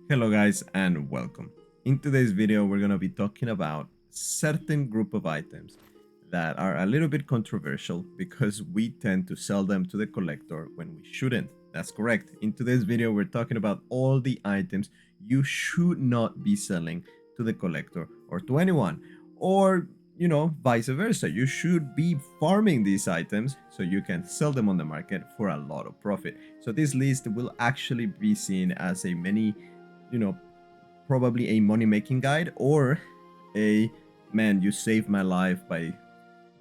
Hello guys and welcome. In today's video we're going to be talking about certain group of items that are a little bit controversial because we tend to sell them to the collector when we shouldn't. That's correct. In today's video we're talking about all the items you should not be selling to the collector or to anyone, or vice versa. You should be farming these items so you can sell them on the market for a lot of profit. So this list will actually be seen as a many probably a money making guide, or a man, you saved my life by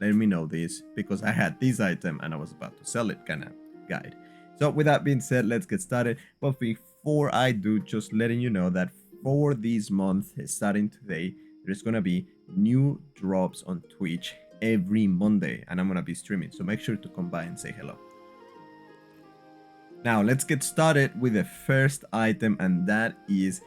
letting me know this because I had this item and I was about to sell it kind of guide. So with that being said, let's get started. But before I do, just letting you know that for this month starting today, there's gonna be new drops on Twitch every Monday and I'm gonna be streaming, so make sure to come by and say hello. Now let's get started with the first item, and that is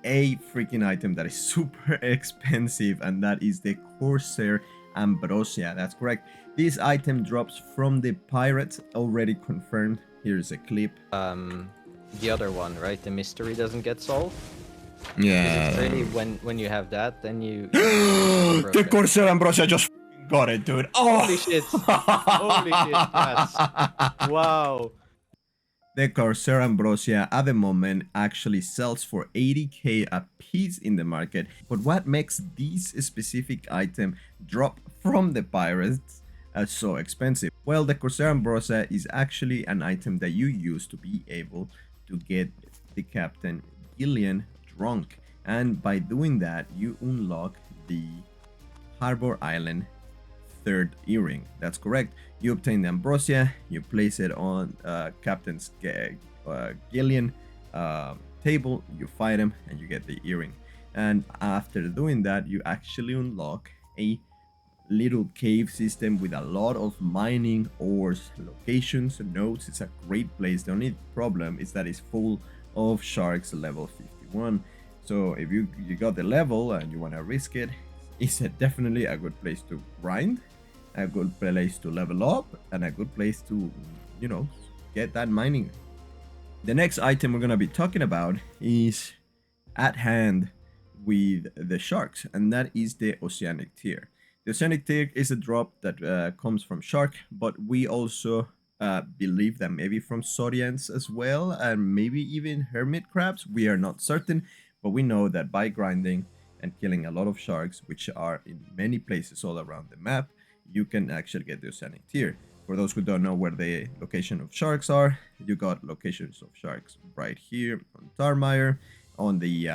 a freaking item that is super expensive, and that is the Corsair Ambrosia. That's correct. This item drops from the pirates, already confirmed. Here's a clip. The other one, right? The mystery doesn't get solved. Yeah. It's really when you have that, then you. The Corsair Ambrosia just got it, dude. Oh, holy shit! Holy shit! Yes. Wow. The Corsair Ambrosia at the moment actually sells for 80k a piece in the market. But what makes this specific item drop from the pirates so expensive? Well, the Corsair Ambrosia is actually an item that you use to be able to get the Captain Gillian drunk. And by doing that, you unlock the Harbor Island third earring. That's correct. You obtain the ambrosia, you place it on Captain's Gillian table, you fight him, and you get the earring. And after doing that, you actually unlock a little cave system with a lot of mining ores, locations, nodes. It's a great place. The only problem is that it's full of sharks level 51. So if you got the level and you want to risk it, it's definitely a good place to grind, a good place to level up, and a good place to, get that mining. The next item we're going to be talking about is at hand with the sharks, and that is the Oceanic Tear. The Oceanic Tear is a drop that comes from shark, but we also believe that maybe from zorians as well, and maybe even hermit crabs. We are not certain, but we know that by grinding and killing a lot of sharks, which are in many places all around the map, you can actually get the Oceanic Tear. For those who don't know where the location of sharks are, you got locations of sharks right here on Tarmire, on the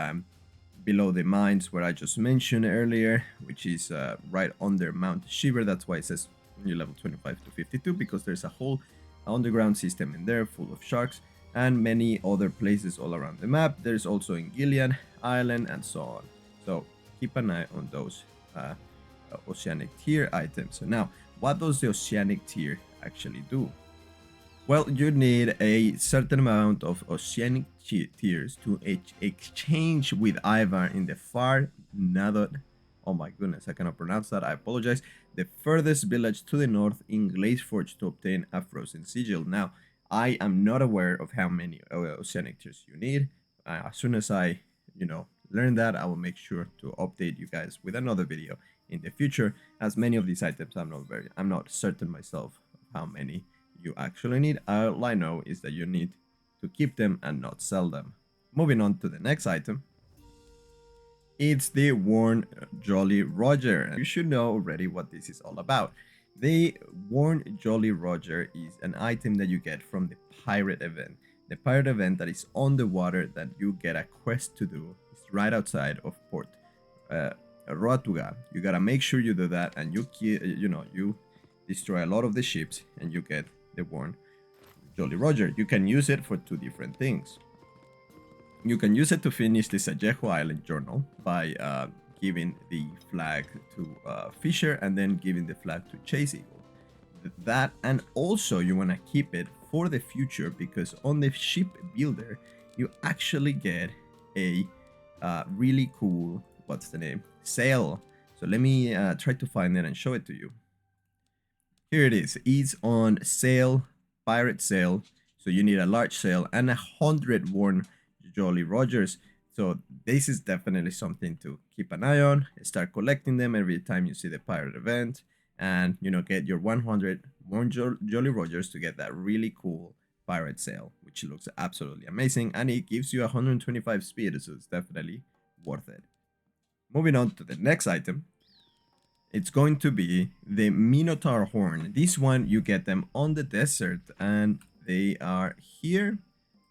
below the mines where I just mentioned earlier, which is right under Mount Shiver. That's why it says you're level 25 to 52, because there's a whole underground system in there full of sharks, and many other places all around the map. There's also in Gillian Island and so on. So keep an eye on those Oceanic Tear items. So now, what does the Oceanic Tear actually do? Well, you need a certain amount of Oceanic Tears to exchange with Ivar in the far north. Oh my goodness, I cannot pronounce that. I apologize. The furthest village to the north in Glazeforge to obtain a frozen sigil. Now, I am not aware of how many Oceanic Tears you need. As soon as I, learn that, I will make sure to update you guys with another video in the future, as many of these items I'm not certain myself of how many you actually need. All I know is that you need to keep them and not sell them. Moving on to the next item, it's the Worn Jolly Roger. You should know already what this is all about. The Worn Jolly Roger is an item that you get from the pirate event. The pirate event that is on the water, that you get a quest to do. It's right outside of Port Roatuga. You gotta make sure you do that, and you destroy a lot of the ships, and you get the Worn Jolly Roger. You can use it for two different things. You can use it to finish the Sajejo Island journal by giving the flag to Fisher and then giving the flag to Chase Eagle. That, and also you want to keep it for the future, because on the ship builder you actually get a really cool, what's the name, sail. So let me try to find it and show it to you. Here it is. It's on sail, pirate sail. So you need a large sail and 100 Worn Jolly Rogers So this is definitely something to keep an eye on. Start collecting them every time you see the pirate event, and get your 100 more Jolly Rogers to get that really cool pirate sail, which looks absolutely amazing, and it gives you 125 speed, so it's definitely worth it. Moving on to the next item, it's going to be the Minotaur Horn. This one, you get them on the desert, and they are here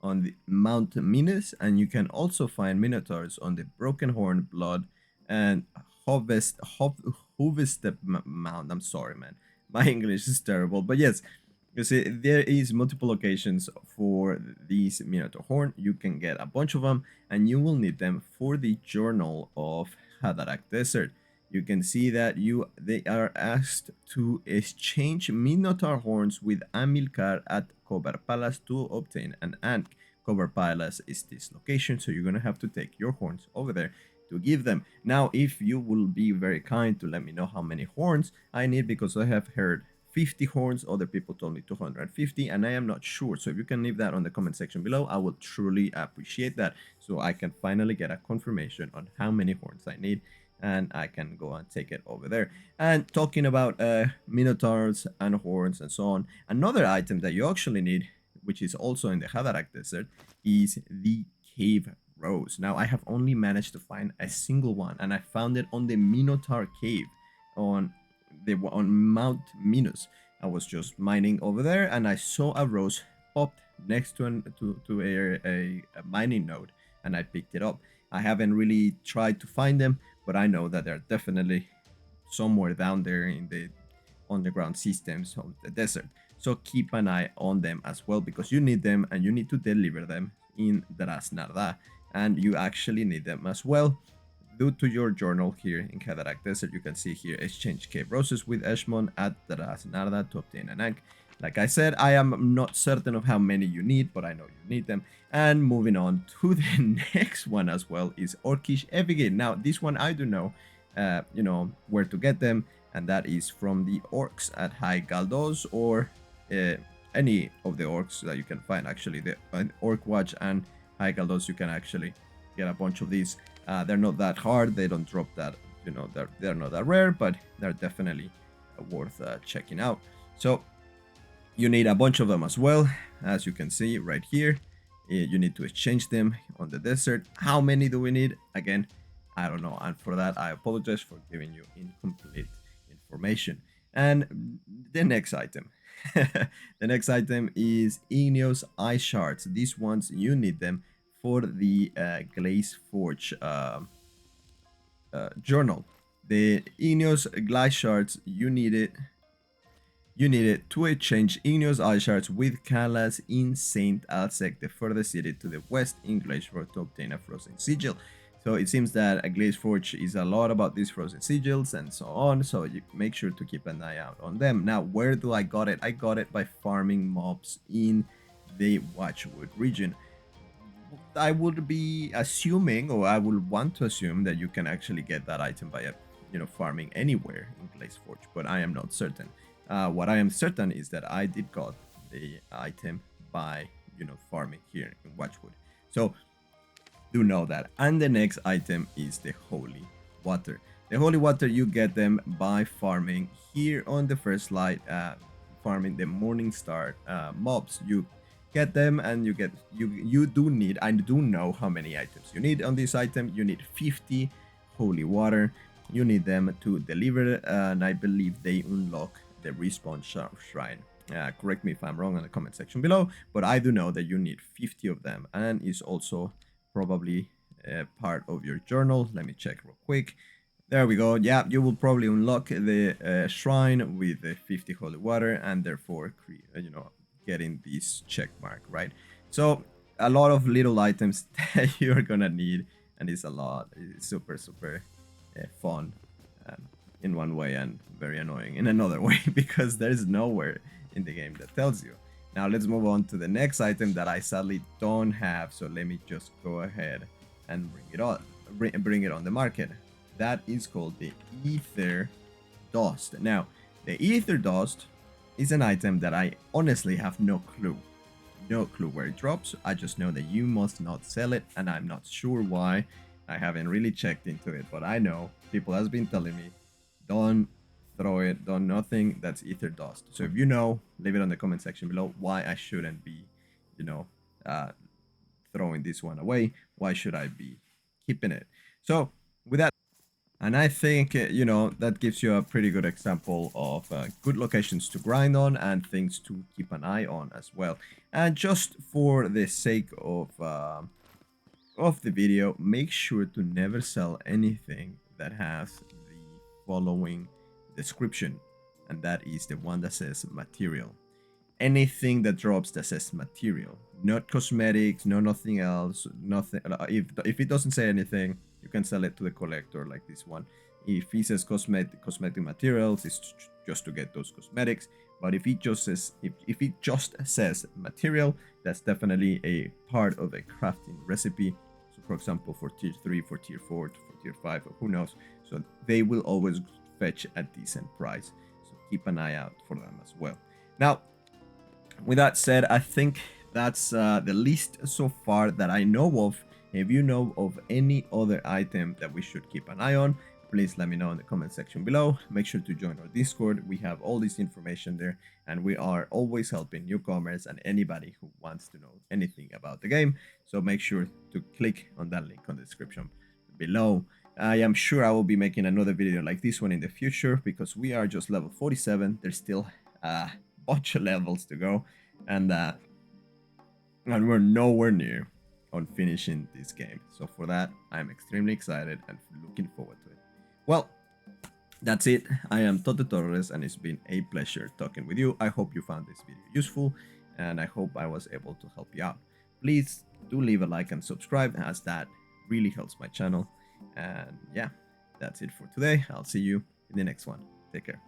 on the Mount Minos, and you can also find Minotaurs on the Broken Horn, Blood, and Harvested Mount. I'm sorry, man. My English is terrible, but yes, you see, there is multiple locations for these Minotaur Horn. You can get a bunch of them, and you will need them for the Journal of Haderach Desert. You can see that they are asked to exchange Minotaur Horns with Amilcar at Cover Palace to obtain an Ankh. Cover Palace is this location, so you're gonna have to take your horns over there to give them. Now, if you will be very kind to let me know how many horns I need, because I have heard 50 horns, other people told me 250, and I am not sure. So if you can leave that on the comment section below, I will truly appreciate that, so I can finally get a confirmation on how many horns I need, and I can go and take it over there. And talking about Minotaurs and horns and so on, another item that you actually need, which is also in the Haderach Desert, is the Cave Rose. Now, I have only managed to find a single one, and I found it on the Minotaur Cave on Mount Minos. I was just mining over there, and I saw a rose popped next to a mining node, and I picked it up. I haven't really tried to find them, but I know that they're definitely somewhere down there in the underground systems of the desert. So keep an eye on them as well, because you need them, and you need to deliver them in Dras Narda, and you actually need them as well. Due to your journal here in Haderach Desert, you can see here, exchange Cave Roses with Eshmon at Dras Narda to obtain an Ankh. Like I said, I am not certain of how many you need, but I know you need them. And moving on to the next one as well is Orcish Effigy. Now, this one I do know, where to get them, and that is from the orcs at High Galdos, or any of the orcs that you can find. Actually, the Orc Watch and High Galdos, you can actually get a bunch of these. They're not that hard. They don't drop that, they're not that rare, but they're definitely worth checking out. So you need a bunch of them as well, as you can see right here. You need to exchange them on the desert. How many do we need? Again, I don't know, and for that I apologize for giving you incomplete information. And the next item, the next item is Igneous Ice Shards. These ones, you need them for the Glaze Forge journal. The Igneous Ice Shards, you need it to exchange Igneous Ice Shards with Kalas in Saint Alsec, the furthest city to the west in Glaze Road, to obtain a frozen sigil. So it seems that a Glaze Forge is a lot about these frozen sigils and so on, so you make sure to keep an eye out on them. Now, where do I got it? I got it by farming mobs in the Watchwood region. I would be assuming, or I would want to assume, that you can actually get that item by farming anywhere in Glaze Forge, but I am not certain. What I am certain is that I did got the item by farming here in Watchwood. So do know that. And the next item is the Holy Water. The Holy Water, you get them by farming here on the first slide, farming the Morningstar mobs. You get them, and you do need, I do know how many items you need on this item. You need 50 Holy Water. You need them to deliver, and I believe they unlock the respawn shrine. Correct me if I'm wrong in the comment section below, but I do know that you need 50 of them, and it's also probably part of your journal. Let me check real quick. There we go. Yeah, you will probably unlock the shrine with the 50 holy water, and therefore getting this check mark, right? So a lot of little items that you're gonna need, and it's a lot. It's super fun in one way, and very annoying in another way, because there's nowhere in the game that tells you. Now let's move on to the next item that I sadly don't have, so let me just go ahead and bring it on the market. That is called the Aether Dust. Now, the Aether Dust is an item that I honestly have no clue no clue where it drops. I just know that you must not sell it, and I'm not sure why. I haven't really checked into it, but I know people has been telling me, don't throw it, don't nothing. That's Aether Dust. So if you know, leave it on the comment section below why I shouldn't be, you know, throwing this one away. Why should I be keeping it? So with that, and I think, that gives you a pretty good example of good locations to grind on and things to keep an eye on as well. And just for the sake of the video, make sure to never sell anything that has the following description. And that is the one that says material. Anything that drops that says material, not cosmetics, no nothing else, nothing. If it doesn't say anything, you can sell it to the collector like this one. If he says cosmetic materials, it's just to get those cosmetics. But if it just says material, that's definitely a part of a crafting recipe. So for example, for tier 3, for tier 4, for tier 5, or who knows. So they will always fetch a decent price. So keep an eye out for them as well. Now, with that said, I think that's the list so far that I know of. If you know of any other item that we should keep an eye on, please let me know in the comment section below. Make sure to join our Discord. We have all this information there, and we are always helping newcomers and anybody who wants to know anything about the game. So make sure to click on that link on the description below. I am sure I will be making another video like this one in the future, because we are just level 47. There's still bunch of levels to go, and we're nowhere near on finishing this game. So for that, I'm extremely excited and looking forward to it. Well, that's it. I am Tote Torres, and it's been a pleasure talking with you. I hope you found this video useful, and I hope I was able to help you out. Please do leave a like and subscribe, as that really helps my channel. And yeah, that's it for today. I'll see you in the next one. Take care.